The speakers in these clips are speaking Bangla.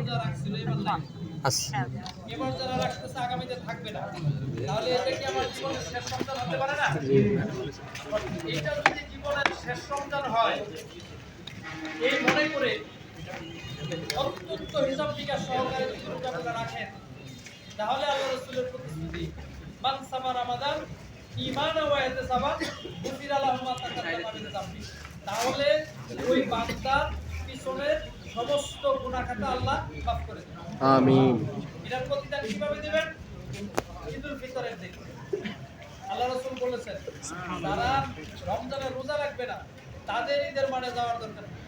রোজা রাখছিল এবার নাই, এবার যারা রাখতেছে আগামীতে থাকবে না, তাহলে এটা কি আমার জীবনের শেষ রমজান হতে পারে না? এটা যদি জীবনের শেষ রমজান হয় এই মনে করে অত্যন্ত হিসাব নিকাশ সহকারে যদি রোজাগুলো রাখেন, তাহলে আল্লাহ রাসূলের প্রতিশ্রুতি মান সামা রমাদান ঈমানান ওয়া ইহতিসাবান গুফিরা লাহু মা তাকাদ্দামা মিন যামবি, তাহলে ওই বান্দার পিছনের সমস্ত গুনাহ খাতা আল্লাহ মাফ করে দেন। আমিন। এটার প্রতিদান কিভাবে দিবেন? ঈদুল ফিতরের দিন আল্লাহ রাসূল বলেছেন যারা রমজানে রোজা রাখবে না তাদের ঈদের মাঠে যাওয়ার দরকার নেই।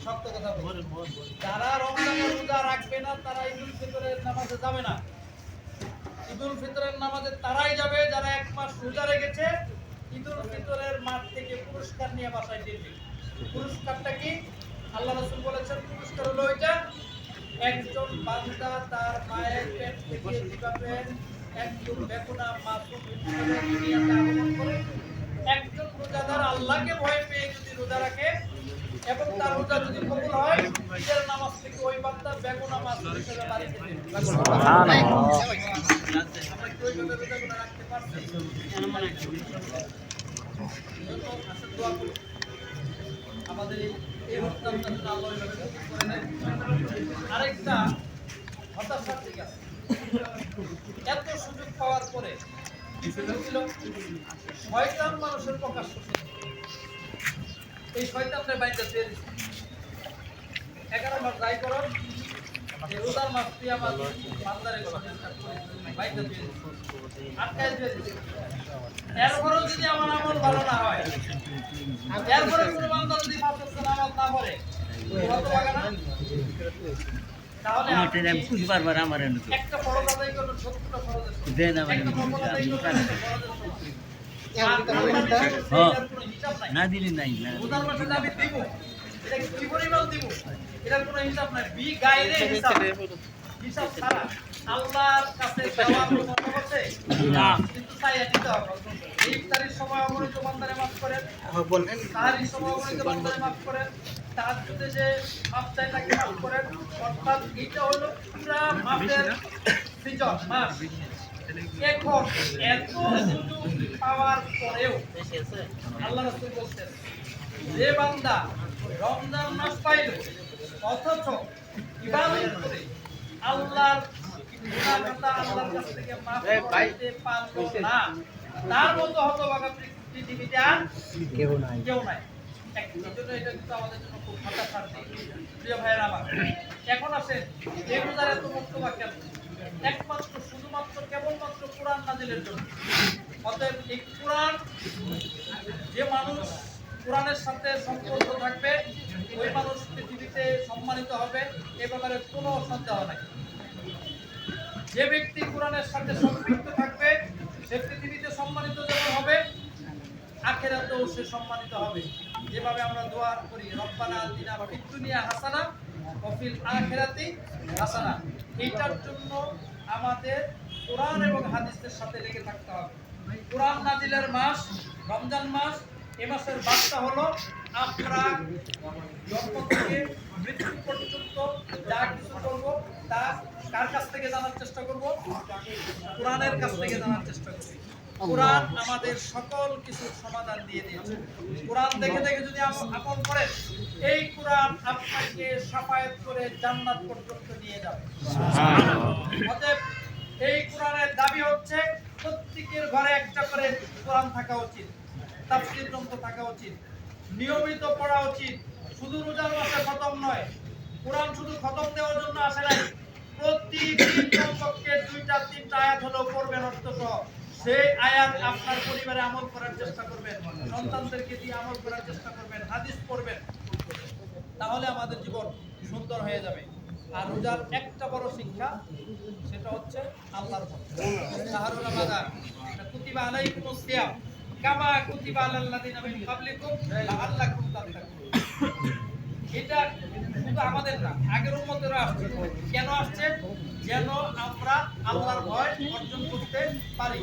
সত্য কথা বলুন, যারা রমজানে রোজা রাখবে না তারা ঈদুল ফিতরের নামাজে যাবে না। ঈদুল ফিতরের নামাজে তারাই যাবে যারা এক মাস রোজা রেখেছে, ঈদুল ফিতরের মাঠ থেকে পুরস্কার নিয়ে বাসায় ফিরবে। পুরস্কারটা কি? আল্লাহ রাসূল বলেছেন পুরস্কার হলো এটা, একজন বান্দা তার মায়ের পেট থেকে যেভাবে একজন বেগুনা মাসুম দুনিয়াতে আগমন করে, একজন রোজাদার আল্লাহকে ভয় পেয়ে যদি রোজা রাখে এবং তার রোজা যদি কবুল হয়, ঈদের নামাজ থেকে ওই বান্দা বেগুনা মাসুম হিসেবে বাড়িতে ফিরবে। সুবহানাল্লাহ। আমরা কি ওইভাবে রোজাগুলো রাখতে পারছি? দোয়া করি আমাদের এই রমজানটা যেন আল্লাহ ওইভাবে কবুল করে নেয়। আরেকটা হতাশার দিক আছে, এত সুযোগ পাওয়ার পরে শয়তান মানুষের প্রকাশ্য এই শয়তানরে বাইরে দিয়ে দিচ্ছে 11 মাস যাই করো এই রোজার মাস দিয়ে আমার বান্দারে বাইরে দিয়ে দিচ্ছে, আটকায় দিয়ে দিচ্ছে। এরপরেও যদি আমার আমল ভালো না হয়, এরপরে কোনো বান্দা যদি 5 বছর নামাজ না পড়ে কত টাকা না, তাহলে একটা ফরজ আদায় করলে 70টা ফরজের দেন না দিলে নাই রোজার মাসে আমি দিব, এটা কি পরিমাণ দিব এটার কোনো হিসাব নাই, বি গায়রে হিসাব, হিসাব ছাড়া আল্লাহর কাছে দেওয়ার কোনো মত আছে না, কিন্তু তাই দিতে হবে। ইফতারের সময় অগণিত বান্দারে মাফ করেন, সাহারির সময় অগণিত বান্দারে মাফ করেন, তাহাজ্জুদে যে মাফ চাই তাকে মাফ করেন, অর্থাৎ এটা হলো পুরা মাফের সিজন মাস। এখন এত সুযোগ পাওয়ার পরেও আল্লাহ রাসূল বলছেন যে বান্দা রমজান মাস পাইল অথচ ইবাদত করে আল্লাহর গুনাহ খাতা আল্লাহর কাছ থেকে মাফ করতে পারলো না, তার মতো হতভাগা পৃথিবীতে আর কেউ নাই। এজন্য এটা কিন্তু আমাদের জন্য খুব হতাশার দিক। প্রিয় ভাইয়েরা আমার, এখন আসেন এই রোজার এত বক্তব্য কেন? একমাত্র শুধুমাত্র কেবলমাত্র কোরআন নাজিলের জন্য। অতএব এই কোরআন, যে মানুষ কোরআনের সাথে সম্পর্ক থাকবে ওই মানুষ পৃথিবীতে সম্মানিত হবে, এ ব্যাপারে কোনো সন্দেহ নাই। যে ব্যক্তি কোরআনের সাথে সম্পৃক্ত থাকবে সে পৃথিবীতে সম্মানিত যেমন হবে, আখিরাতেও সে সম্মানিত হবে। যেভাবে আমরা দোয়া করি রব্বানা আতিনা ফিদ দুনিয়া হাসানা ওয়া ফিল আখিরাতি হাসানা, এইটার জন্য আমাদের কোরআন এবং হাদিসের সাথে লেগে থাকতে হবে। কোরআন নাজিলের মাস রমজান মাস, এ মাসের বার্তা হলো আমরা জন্ম থেকে মৃত্যু পর্যন্ত যা কিছু করব তা কার কাছ থেকে জানার চেষ্টা করব? কোরআনের কাছ থেকে জানার চেষ্টা করব। কোরআন আমাদের সকল কিছুর সমাধান দিয়ে দিয়েছে। কোরআন দেখে দেখে যদি আমল করেন, এই কোরআন আপনাকে শাফায়াত করে জান্নাত পর্যন্ত নিয়ে যাবে। অতএব এই কোরআনের দাবি হচ্ছে প্রত্যেকের ঘরে একটা করে কোরআন থাকা উচিত, তাফসীর গ্রন্থ থাকা উচিত, নিয়মিত পড়া উচিত। শুধু রোজার মাসে খতম নয়, কোরআন শুধু খতম দেওয়ার জন্য আসে নাই, প্রতিদিন কমপক্ষে 2-3টা আয়াত হলেও পড়বেন অর্থসহ। সেই আয়াত আপনার পরিবারে আমল করার চেষ্টা করবেন, সন্তানদেরকে দিয়ে আমল করার চেষ্টা করবেন, হাদিস পড়বেন, তাহলে আমাদের জীবন সুন্দর হয়ে যাবে। আর রোজার একটা বড় শিক্ষা, সেটা হচ্ছে আল্লাহর ভক্তি। শাহরুল রমাদান কুতিবা আলাইকুমুস সিয়াম কামা কুতিবা আলাল লাযিনা মিন ক্বাবলিকুম লাআল্লাকুম তাত্তাকুন। এটা শুধু আমাদের না, আগের উম্মতেরও আসছে। কেন আসছে? যেন আমরা আল্লাহর ভয় অর্জন করতে পারি।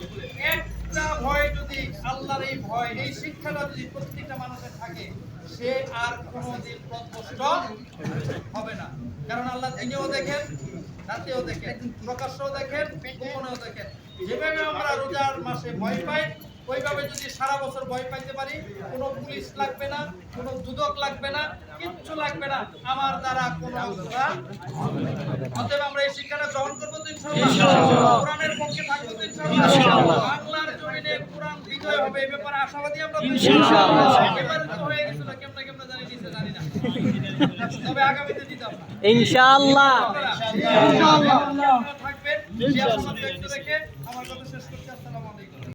এক একটা ভয় যদি আল্লাহর এই ভয় এই শিক্ষাটা যদি প্রত্যেকটা মানুষের থাকে সে আর কোনোদিন পথভ্রষ্ট হবে না। কারণ আল্লাহ দিনেও দেখেন, রাতেও দেখেন, প্রকাশ্যও দেখেন, গোপনেও দেখেন। যেভাবে আমরা রোজার মাসে ভয় পাই, ওইভাবে যদি সারা বছর ভয় পাইতে পারি, কোনো পুলিশ লাগবে না, কোনো দুদক লাগবে না, কিচ্ছু লাগবে না, আমার দ্বারা কোনো গুনাহ হবে না। অতএব আমরা এই শিক্ষাটা গ্রহণ করবো তো ইনশাআল্লাহ। কোরআনের পক্ষে থাকবো তো ইনশাআল্লাহ। বাংলার জমিনে কোরআন বিজয় হবে এই ব্যাপারে আশাবাদী আমরা তো ইনশাআল্লাহ। এবারে তো হয়ে গেছিল, কেমনে কেমনে জানি না, তবে আগামীতে দিতাম না ইনশাআল্লাহ। ইনশাআল্লাহ থাকবেন। যে আশাবাদ ব্যক্ত রেখে আমার কথা